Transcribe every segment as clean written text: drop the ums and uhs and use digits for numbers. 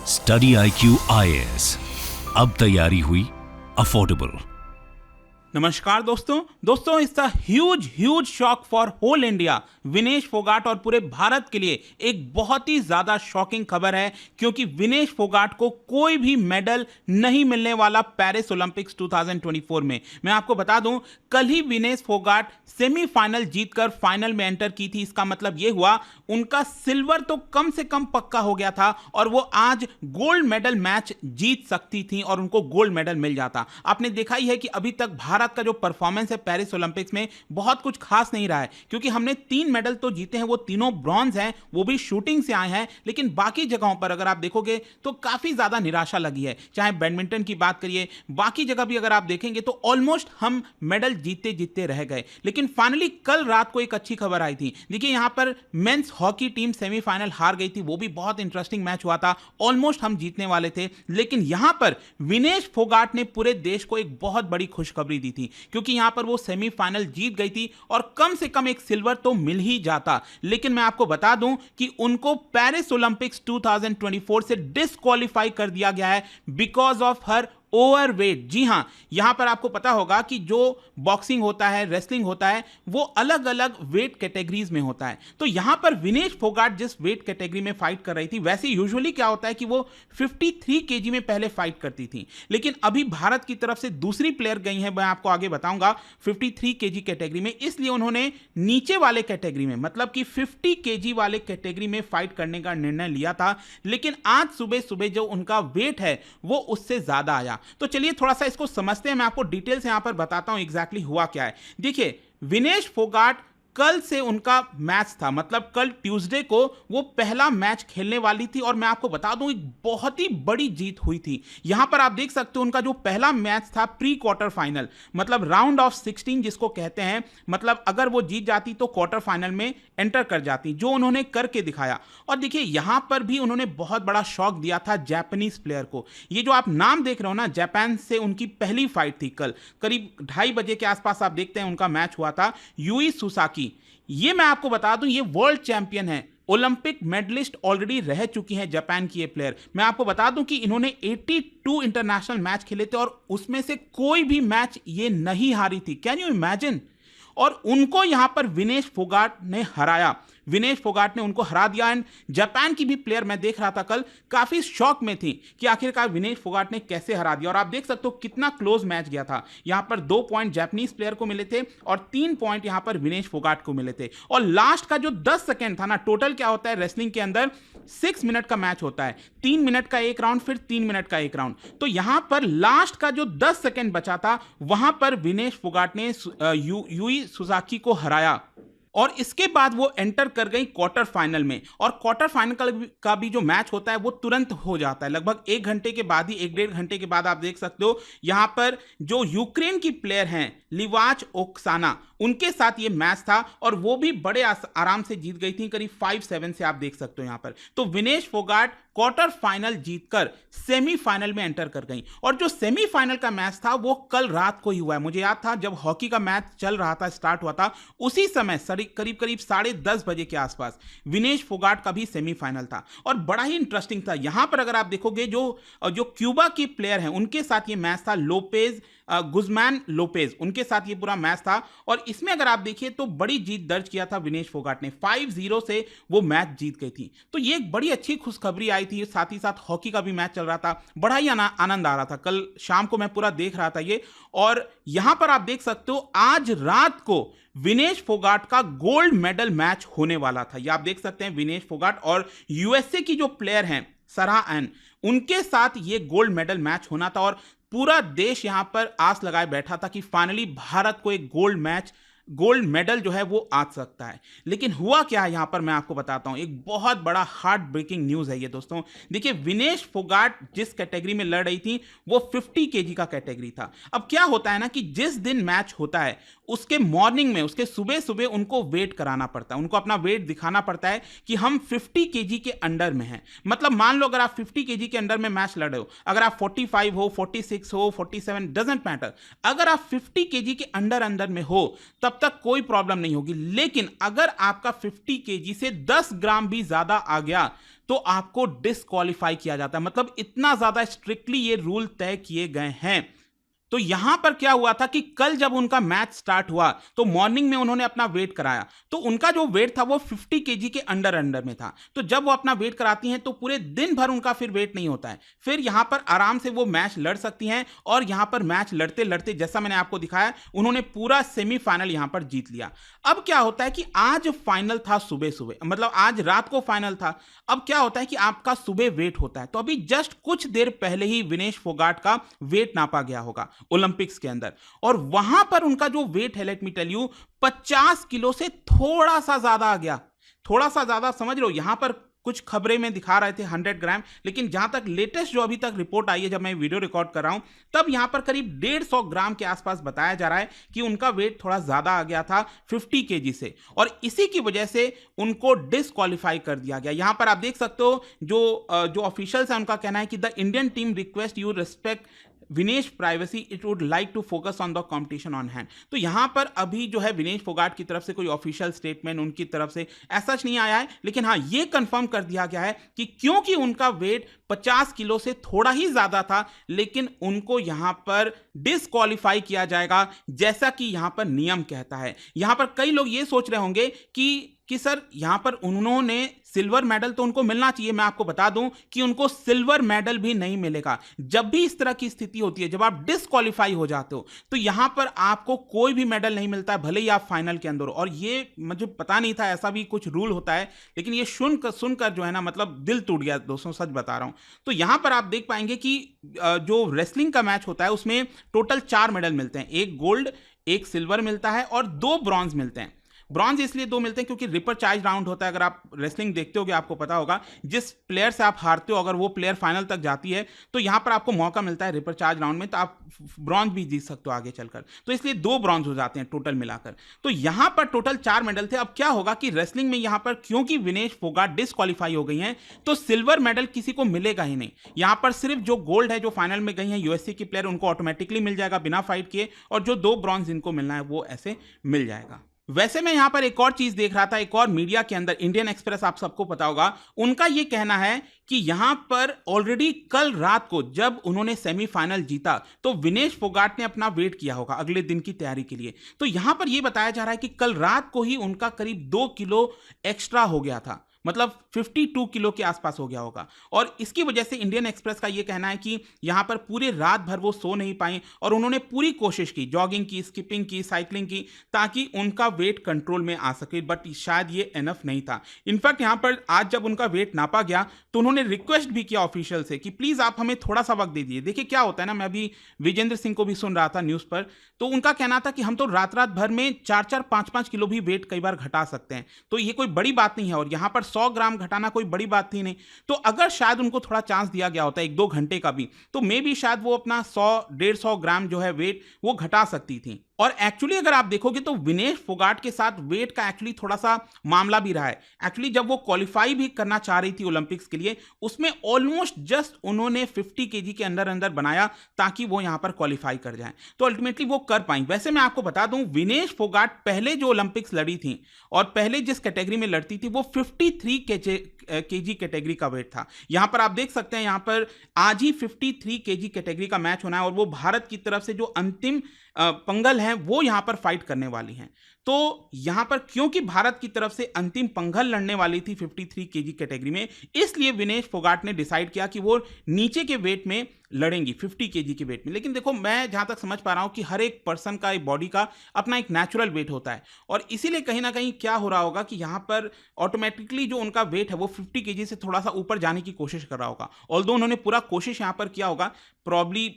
Study IQ IAS, अब तैयारी हुई अफोर्डेबल। नमस्कार दोस्तों it's a huge shock for whole India. Vinesh Phogat और पूरे भारत के लिए एक बहुत ही ज्यादा शॉकिंग खबर है, क्योंकि विनेश फोगाट को कोई भी मेडल नहीं मिलने वाला पेरिस ओलंपिक्स 2024 में। मैं आपको बता दूं, कल ही विनेश फोगाट सेमीफाइनल जीतकर फाइनल में एंटर की थी। इसका मतलब यह हुआ उनका सिल्वर तो कम से कम पक्का हो गया था और वो आज गोल्ड मेडल मैच जीत सकती थी और उनको गोल्ड मेडल मिल जाता। आपने देखा ही है कि अभी तक भारत का जो परफॉर्मेंस है पेरिस ओलंपिक्स में बहुत कुछ खास नहीं रहा है, क्योंकि हमने 3 मेडल तो जीते हैं, वो तीनों ब्रॉन्ज हैं, वो भी शूटिंग से आए हैं। लेकिन बाकी जगहों पर अगर आप देखोगे तो काफी ज्यादा निराशा लगी है। चाहे बैडमिंटन की बात करिए, बाकी जगह भी अगर आप देखेंगे तो ऑलमोस्ट हम मेडल जीतते जीतते रह गए। लेकिन फाइनली कल रात को एक अच्छी खबर आई थी। देखिए, यहां पर मेंस हॉकी टीम सेमीफाइनल हार गई थी, वो भी बहुत इंटरेस्टिंग मैच हुआ था, ऑलमोस्ट हम जीतने वाले थे। लेकिन यहां पर विनेश फोगाट ने पूरे देश को एक बहुत बड़ी खुशखबरी दी थी, क्योंकि यहां पर वो सेमीफाइनल जीत गई थी और कम से कम एक सिल्वर तो मिल ही जाता। लेकिन मैं आपको बता दूं कि उनको पेरिस ओलंपिक्स 2024 से डिस्क्वालीफाई कर दिया गया है बिकॉज ऑफ हर ओवरवेट। जी हां, यहां पर आपको पता होगा कि जो बॉक्सिंग होता है, रेसलिंग होता है, वो अलग अलग वेट कैटेगरीज में होता है। तो यहां पर विनेश फोगाट जिस वेट कैटेगरी में फाइट कर रही थी, वैसे यूजुअली क्या होता है कि वो 53 केजी में पहले फाइट करती थी। लेकिन अभी भारत की तरफ से दूसरी प्लेयर गई है, मैं आपको आगे बताऊंगा, 53 केजी कैटेगरी में। इसलिए उन्होंने नीचे वाले कैटेगरी में, मतलब कि 50 केजी वाले कैटेगरी में फाइट करने का निर्णय लिया था। लेकिन आज सुबह सुबह जो उनका वेट है वो उससे ज्यादा आया। तो चलिए थोड़ा सा इसको समझते हैं। मैं आपको डिटेल से यहां पर बताता हूं एग्जैक्टली हुआ क्या है। देखिए, विनेश फोगाट कल से उनका मैच था, मतलब कल ट्यूसडे को वो पहला मैच खेलने वाली थी और मैं आपको बता दूं एक बहुत ही बड़ी जीत हुई थी। यहां पर आप देख सकते हो उनका जो पहला मैच था प्री क्वार्टर फाइनल, मतलब राउंड ऑफ 16 जिसको कहते हैं, मतलब अगर वो जीत जाती तो क्वार्टर फाइनल में एंटर कर जाती, जो उन्होंने करके दिखाया। और देखिए, यहां पर भी उन्होंने बहुत बड़ा शॉक दिया था जापानीज प्लेयर को। ये जो आप नाम देख रहे हो ना, जापान से उनकी पहली फाइट थी कल करीब 2:30 बजे के आसपास। आप देखते हैं उनका मैच हुआ था। यूई सुसाकी, ये मैं आपको बता दूं, ये वर्ल्ड चैंपियन है, ओलंपिक मेडलिस्ट ऑलरेडी रह चुकी हैं जापान की ये प्लेयर। मैं आपको बता दूं कि इन्होंने 82 इंटरनेशनल मैच खेले थे और उसमें से कोई भी मैच ये नहीं हारी थी। Can you imagine? और उनको यहां पर विनेश फोगाट ने हराया। विनेश फोगाट ने उनको हरा दिया। एंड जापान की भी प्लेयर मैं देख रहा था कल, काफी शॉक में थी कि आखिरकार विनेश फोगाट ने कैसे हरा दिया। और आप देख सकते हो कितना क्लोज मैच गया था। यहां पर 2 पॉइंट जापानीज प्लेयर को मिले थे और 3 पॉइंट यहां पर विनेश फोगाट को मिले थे। और लास्ट का जो 10 सेकेंड था ना, टोटल क्या होता है रेसलिंग के अंदर, 6 मिनट का मैच होता है, 3 मिनट का एक राउंड, फिर 3 मिनट का एक राउंड। तो यहां पर लास्ट का जो 10 सेकेंड बचा था, वहां पर विनेश फोगाट ने यूई सुजाकी को हराया और इसके बाद वो एंटर कर गई क्वार्टर फाइनल में। और क्वार्टर फाइनल का भी जो मैच होता है वो तुरंत हो जाता है, लगभग 1 घंटे के बाद ही, 1-1.5 घंटे के बाद। आप देख सकते हो यहां पर जो यूक्रेन की प्लेयर हैं लिवाच ओक्साना, उनके साथ ये मैच था और वो भी बड़े आराम से जीत गई थी, करीब 5-7 से। आप देख सकते हो यहां पर। तो विनेश फोगाट क्वार्टर फाइनल जीतकर सेमीफाइनल में एंटर कर गई। और जो सेमीफाइनल का मैच था वो कल रात को ही हुआ है। मुझे याद था जब हॉकी का मैच चल रहा था, स्टार्ट हुआ था, उसी समय करीब 10:30 बजे के आसपास विनेश फोगाट का भी सेमीफाइनल था और बड़ा ही इंटरेस्टिंग था। यहां पर अगर आप देखोगे जो क्यूबा की प्लेयर हैं, उनके साथ ये मैच था, लोपेज गुजमैन लोपेज, उनके साथ ये पूरा मैच था। और इसमें अगर आप देखिए तो बड़ी जीत दर्ज किया था विनेश फोगाट ने, 5-0 से वो मैच जीत गई थी। तो ये एक बड़ी अच्छी खुशखबरी आई थी। साथ ही साथ हॉकी का भी मैच चल रहा था, बड़ा ही आनंद आ रहा था। कल शाम को मैं पूरा देख रहा था ये। और यहां पर आप देख सकते हो आज रात को विनेश फोगाट का गोल्ड मेडल मैच होने वाला था। ये आप देख सकते हैं, विनेश फोगाट और यूएसए की जो प्लेयर हैं सरा एन, उनके साथ ये गोल्ड मेडल मैच होना था। और पूरा देश यहां पर आस लगाए बैठा था कि फाइनली भारत को एक गोल्ड मेडल जो है वो आ सकता है। लेकिन हुआ क्या है यहां पर, मैं आपको बताता हूं। एक बहुत बड़ा हार्ट ब्रेकिंग न्यूज है ये दोस्तों। देखिए, विनेश फोगाट जिस कैटेगरी में लड़ रही थी वो 50 केजी का कैटेगरी था। अब क्या होता है ना कि जिस दिन मैच होता है उसके मॉर्निंग में, उसके सुबह सुबह उनको वेट कराना पड़ता है, उनको अपना वेट दिखाना पड़ता है कि हम 50 केजी के अंडर में हैं। मतलब मान लो अगर आप 50 केजी के अंडर में मैच लड़ रहे हो, अगर आप 45 हो, 46 हो, 47, डजंट मैटर, अगर आप 50 केजी के अंडर में हो तब तक कोई प्रॉब्लम नहीं होगी। लेकिन अगर आपका 50 केजी से 10 ग्राम भी ज्यादा आ गया तो आपको डिस्क्वालीफाई किया जाता है। मतलब इतना ज्यादा स्ट्रिक्टली ये रूल तय किए गए हैं। तो यहां पर क्या हुआ था कि कल जब उनका मैच स्टार्ट हुआ तो मॉर्निंग में उन्होंने अपना वेट कराया, तो उनका जो वेट था वो 50 केजी के अंडर में था। तो जब वो अपना वेट कराती हैं तो पूरे दिन भर उनका फिर वेट नहीं होता है, फिर यहां पर आराम से वो मैच लड़ सकती हैं। और यहां पर मैच लड़ते लड़ते जैसा मैंने आपको दिखाया, उन्होंने पूरा सेमीफाइनल यहां पर जीत लिया। अब क्या होता है कि आज फाइनल था सुबह सुबह, मतलब आज रात को फाइनल था। अब क्या होता है कि आपका सुबह वेट होता है, तो अभी जस्ट कुछ देर पहले ही विनेश फोगाट का वेट नापा गया होगा ओलंपिक्स के अंदर, और वहां पर उनका जो वेट है, let me tell you, 50 kilo से थोड़ा सा ज्यादा आ गया। थोड़ा सा ज्यादा समझ लो, यहां पर कुछ खबरें में दिखा रहे थे 100 ग्राम, लेकिन जहां तक लेटेस्ट जो अभी तक रिपोर्ट आई है, जब मैं वीडियो रिकॉर्ड कर रहा हूं, तब यहां पर करीब 150 ग्राम के आसपास बताया जा रहा है कि उनका वेट थोड़ा ज्यादा आ गया था 50 केजी से, और इसी की वजह से उनको डिस्क्वालीफाई कर दिया गया। यहां पर आप देख सकते हो जो ऑफिशियल्स है उनका कहना है कि the Indian team request you respect Vinesh privacy, it would like to focus on the competition on hand. तो यहां पर अभी जो है विनेश फोगाट की तरफ से कोई ऑफिशियल स्टेटमेंट उनकी तरफ से ऐसा नहीं आया है, लेकिन हाँ ये कंफर्म कर दिया गया है कि क्योंकि उनका वेट 50 किलो से थोड़ा ही ज्यादा था, लेकिन उनको यहां पर डिस्क्वालीफाई किया जाएगा, जैसा कि यहां पर नियम कहता है। यहां पर कई लोग ये सोच रहे होंगे कि सर यहां पर उन्होंने सिल्वर मेडल तो उनको मिलना चाहिए। मैं आपको बता दूं कि उनको सिल्वर मेडल भी नहीं मिलेगा। जब भी इस तरह की स्थिति होती है, जब आप डिस्क्वालीफाई हो जाते हो, तो यहां पर आपको कोई भी मेडल नहीं मिलता है, भले ही आप फाइनल के अंदर हो। और ये मुझे पता नहीं था ऐसा भी कुछ रूल होता है, लेकिन ये सुनकर जो है ना, मतलब दिल टूट गया दोस्तों, सच बता रहा हूं। तो यहां पर आप देख पाएंगे कि जो रेसलिंग का मैच होता है उसमें टोटल 4 मेडल मिलते हैं, 1 गोल्ड, 1 सिल्वर मिलता है और 2 ब्रॉन्ज मिलते हैं। ब्रॉन्ज इसलिए 2 मिलते हैं क्योंकि रिपर चार्ज राउंड होता है। अगर आप रेसलिंग देखते होगे आपको पता होगा, जिस प्लेयर से आप हारते हो अगर वो प्लेयर फाइनल तक जाती है तो यहां पर आपको मौका मिलता है रिपर चार्ज राउंड में, तो आप ब्रॉन्ज भी जीत सकते हो आगे चलकर। तो इसलिए 2 ब्रॉन्ज हो जाते हैं टोटल मिलाकर। तो यहां पर टोटल 4 मेडल थे। अब क्या होगा कि रेसलिंग में यहां पर क्योंकि विनेश फोगाट डिस्क्वालीफाई हो गई हैं, तो सिल्वर मेडल किसी को मिलेगा ही नहीं। यहां पर सिर्फ जो गोल्ड है, जो फाइनल में गई हैं यूएसए की प्लेयर, उनको ऑटोमेटिकली मिल जाएगा बिना फाइट किए, और जो 2 ब्रॉन्ज इनको मिलना है वो ऐसे मिल जाएगा। वैसे मैं यहां पर एक और चीज देख रहा था, एक और मीडिया के अंदर, इंडियन एक्सप्रेस आप सबको पता होगा, उनका यह कहना है कि यहां पर ऑलरेडी कल रात को जब उन्होंने सेमीफाइनल जीता तो विनेश फोगाट ने अपना वेट किया होगा अगले दिन की तैयारी के लिए। तो यहां पर यह बताया जा रहा है कि कल रात को ही उनका करीब 2 किलो एक्स्ट्रा हो गया था, मतलब 52 किलो के आसपास हो गया होगा। और इसकी वजह से इंडियन एक्सप्रेस का यह कहना है कि यहां पर पूरे रात भर वो सो नहीं पाई और उन्होंने पूरी कोशिश की, जॉगिंग की, स्किपिंग की, साइकिलिंग की, ताकि उनका वेट कंट्रोल में आ सके, बट शायद ये एनफ नहीं था। इनफैक्ट यहां पर आज जब उनका वेट नापा गया तो उन्होंने रिक्वेस्ट भी किया ऑफिशियल से कि प्लीज आप हमें थोड़ा सा वक्त दे दीजिए। देखिए क्या होता है ना, मैं अभी विजेंद्र सिंह को भी सुन रहा था न्यूज पर, तो उनका कहना था कि हम तो रात रात भर में 4-4, 5-5 किलो भी वेट कई बार घटा सकते हैं, तो ये कोई बड़ी बात नहीं है। और यहां पर 100 ग्राम घटाना कोई बड़ी बात थी नहीं। तो अगर शायद उनको थोड़ा चांस दिया गया होता 1-2 घंटे का भी, तो मे भी शायद वो अपना 100-150 ग्राम जो है वेट वो घटा सकती थी। और एक्चुअली अगर आप देखोगे तो विनेश फोगाट के साथ वेट का एक्चुअली थोड़ा सा मामला भी रहा है। एक्चुअली जब वो क्वालिफाई भी करना चाह रही थी ओलंपिक्स के लिए, उसमें ऑलमोस्ट जस्ट उन्होंने 50 केजी के अंदर अंदर बनाया ताकि वो यहां पर क्वालिफाई कर जाए, तो अल्टीमेटली वो कर पाई। वैसे मैं आपको बता दूं, विनेश फोगाट पहले जो ओलंपिक्स लड़ी थी और पहले जिस कैटेगरी में लड़ती थी वो 53 केजी कैटेगरी का वेट था। यहां पर आप देख सकते हैं, यहां पर आज ही 53 केजी कैटेगरी का मैच होना है और वो भारत की तरफ से जो अंतिम पंगल हैं वो यहां पर फाइट करने वाली हैं। तो यहां पर क्योंकि भारत की तरफ से अंतिम पंगल लड़ने वाली थी 53 केजी कैटेगरी में, इसलिए विनेश फोगाट ने डिसाइड किया कि वो नीचे के वेट में लड़ेंगी, 50 केजी के वेट में। लेकिन देखो, मैं जहां तक समझ पा रहा हूं कि हर एक पर्सन का, एक बॉडी का अपना एक नेचुरल वेट होता है, और इसीलिए कहीं ना कहीं क्या हो रहा होगा कि यहां पर ऑटोमेटिकली जो उनका वेट है वो 50 केजी से थोड़ा सा ऊपर जाने की कोशिश कर रहा होगा। ऑल्दो उन्होंने पूरा कोशिश यहां पर किया होगा, प्रॉब्ली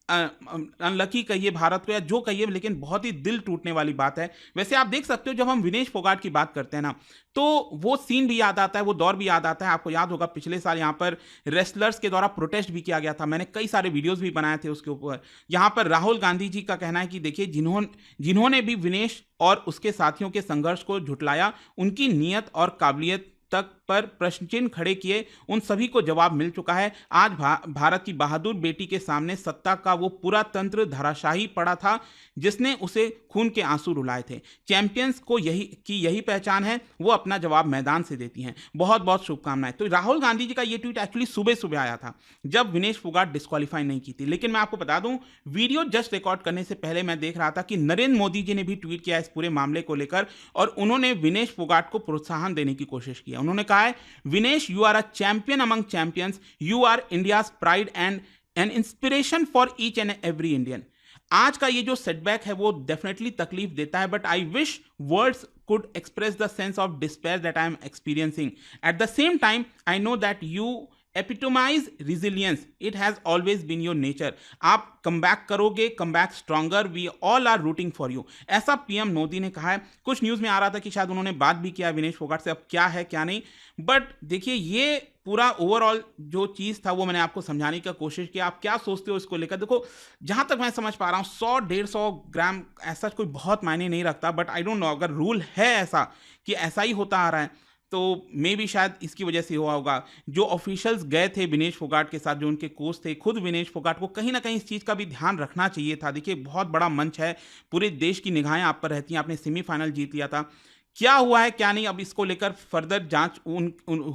अनलकी कहिए भारत को या जो कहिए, लेकिन बहुत ही दिल टूटने वाली बात है। वैसे आप देख सकते हो, जब हम विनेश फोगाट की बात करते हैं ना, तो वो सीन भी याद आता है, वो दौर भी याद आता है। आपको याद होगा पिछले साल यहाँ पर रेसलर्स के द्वारा प्रोटेस्ट भी किया गया था, मैंने कई सारे वीडियोस भी बनाए थे उसके ऊपर। यहाँ पर राहुल गांधी जी का कहना है कि देखिए, जिन्होंने भी विनेश और उसके साथियों के संघर्ष को झुटलाया, उनकी नीयत और काबिलियत तक पर पर प्रश्न चिन्ह खड़े किए उन सभी को जवाब मिल चुका है। आज भारत की बहादुर बेटी के सामने सत्ता का वो पूरा तंत्र धराशायी पड़ा था जिसने उसे खून के आंसू रुलाए थे। चैंपियंस को यही पहचान है, वो अपना जवाब मैदान से देती हैं। बहुत बहुत शुभकामनाएं। तो राहुल गांधी जी का ये ट्वीट एक्चुअली सुबह सुबह आया था जब विनेश फोगाट डिस्क्वालीफाई नहीं की थी, लेकिन मैं आपको बता दूं वीडियो जस्ट रिकॉर्ड करने से पहले मैं देख रहा था कि नरेंद्र मोदी जी ने भी ट्वीट किया इस पूरे मामले को लेकर और उन्होंने विनेश फोगाट को प्रोत्साहन देने की कोशिश की। उन्होंने कहा है, Vinesh you are a champion among champions, you are India's pride and an inspiration for each and every Indian. आज का ये जो सेटबैक है वो डेफिनेटली तकलीफ देता है, but I wish words could express the sense of despair that I am experiencing. At the same time, I know that you epitomize resilience. It has always been your nature. आप comeback करोगे, comeback stronger, we all are rooting for you, ऐसा PM Modi ने कहा है। कुछ news में आ रहा था कि शायद उन्होंने बात भी किया विनेश फोगाट से, अब क्या है क्या नहीं, बट देखिए ये पूरा ओवरऑल जो चीज़ था वो मैंने आपको समझाने की कोशिश की। आप क्या सोचते हो इसको लेकर? देखो जहाँ तक मैं समझ पा रहा हूँ 100-150 ग्राम ऐसा कोई बहुत मायने नहीं रखता, बट आई डोंट नो अगर रूल है ऐसा कि ऐसा ही होता आ रहा है तो मे भी शायद इसकी वजह से हुआ होगा। जो ऑफिशियल्स गए थे विनेश फोगाट के साथ, जो उनके कोच थे, खुद विनेश फोगाट को कहीं ना कहीं इस चीज़ का भी ध्यान रखना चाहिए था। देखिए बहुत बड़ा मंच है, पूरे देश की निगाहें आप पर रहती हैं, आपने सेमीफाइनल जीत लिया था। क्या हुआ है क्या नहीं, अब इसको लेकर फर्दर जांच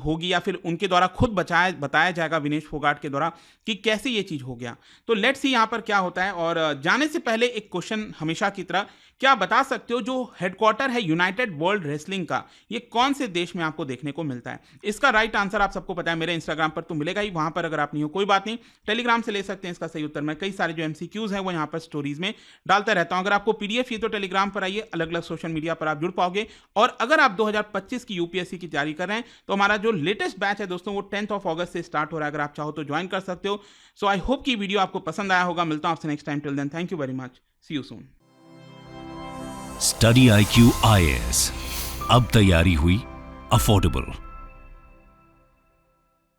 होगी या फिर उनके द्वारा खुद बताया जाएगा विनेश फोगाट के द्वारा कि कैसे ये चीज़ हो गया। तो लेट्स सी यहाँ पर क्या होता है। और जाने से पहले एक क्वेश्चन हमेशा की तरह, क्या बता सकते हो जो हेडक्वार्टर है यूनाइटेड वर्ल्ड रेसलिंग का, ये कौन से देश में आपको देखने को मिलता है? इसका राइट आंसर आप सबको पता है, मेरे इंस्टाग्राम पर तो मिलेगा ही, वहां पर अगर आप नहीं हो कोई बात नहीं, टेलीग्राम से ले सकते हैं इसका सही उत्तर। मैं कई सारे जो MCQs हैं वो यहाँ पर स्टोरीज में डालता रहता हूँ। अगर आपको PDF चाहिए तो टेलीग्राम पर आइए, अलग अलग सोशल मीडिया पर आप जुड़ पाओगे। और अगर आप 2025 की UPSC की तैयारी कर रहे हैं तो हमारा जो लेटेस्ट बैच है दोस्तों वो 10 अगस्त से स्टार्ट हो रहा है, अगर आप चाहो तो ज्वाइन कर सकते हो। सो आई होप कि वीडियो आपको पसंद आया होगा। मिलता हूं आपसे next time, till then thank you very much, see you soon. Study IQ IAS, अब तैयारी हुई अफोर्डेबल।